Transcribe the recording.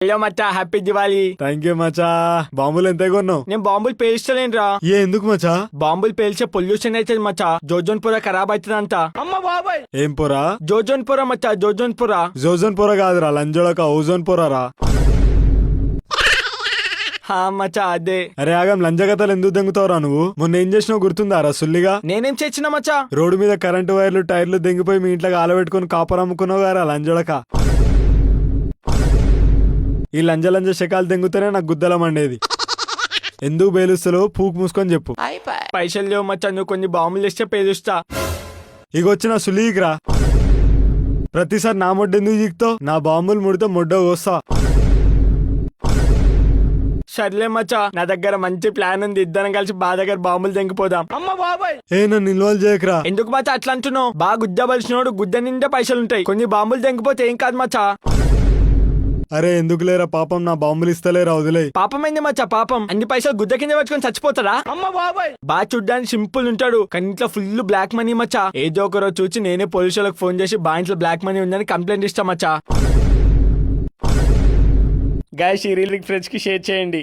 అయ్యో మచ్చా, happy Diwali. Thank you మచా. బాంబులు ఎంత కొన్నావు? నేను బాంబులు పేల్చలేనురా. ఎందుకు మచా? బాంబులు పేల్చే పొల్యూషన్ అయితే మచ్చా, జోజోన్పుర ఖరాబ్ అవుతుందంట. అమ్మ బాబాయ్. ఏం పొరా? జోజోన్పుర మచ్చా, జోజోన్పుర. జోజోన్ పొర కాదురా, లంజోడక ఓజోన్ పొరరా. మచ్చా అదే. అరే ఆగం, లంజగతలు ఎందుకు దెంగుతావురా నువ్వు? మొన్న ఏం చేసినావు గుర్తుందారా సుల్లిగా? నేనేం చేసిన మచ్చా? రోడ్డు మీద కరెంటు వైర్లు టైర్లు దెంగిపోయి మీ ఇంట్లో ఆలబెట్టుకుని కాపర్ అమ్ముకున్నావు గారా లంజోడక. ఈ లంజ శకాలు దెంగుతూనే నాకు గుద్దల మండేది. ఎందుకు బేలుస్తలో పూకు మూసుకొని చెప్పు. పైసలు లేవు మచ్చా, నువ్వు కొన్ని బాంబులు ఇస్తే పేలుస్తా. ఇగొచ్చిన సులీగ్రా. ప్రతిసారి నా మొడ్డు ఎందుకు దిగుతావు? నా బాంబులు ముడితే మొడ్డ కోస్తా. సర్లే మచ్చా, నా దగ్గర మంచి ప్లాన్ ఉంది. ఇద్దరం కలిసి బా దగ్గర బాంబులు తెంగిపోదాం. అమ్మ బాబాయ్. నన్ను ఇన్వాల్వ్ చేయకరా. ఎందుకు మచ్చా అట్లా అంటున్నావు? బాగా గుద్దబలిసినోడు గుద్ద నిండా పైసలుంటాయి. కొన్ని బాంబులు తెంగిపోతే ఏం కాదు మచ్చా. అరే ఎందుకు లేరా పాపం, నా బాంబులు ఇస్తలేరా, వదిలే. పాపం ఏంది మచ్చా? పాపం అన్ని పైసలు గుద్ద కింద పట్టుకొని చచ్చిపోతాడా? అమ్మ బాబాయ్. బాగా చూడ్డానికి సింపుల్ ఉంటాడు, కానీ ఇంట్లో ఫుల్ బ్లాక్ మనీ మచ్చా. ఏదో ఒక రోజు చూసి నేనే పోలీసులకు ఫోన్ చేసి బా ఇంట్లో బ్లాక్ మనీ ఉందని కంప్లైంట్ ఇస్తా మచ్చా. గాయ్స్, ఈ రీల్ ఫ్రెండ్స్ కి షేర్ చేయండి.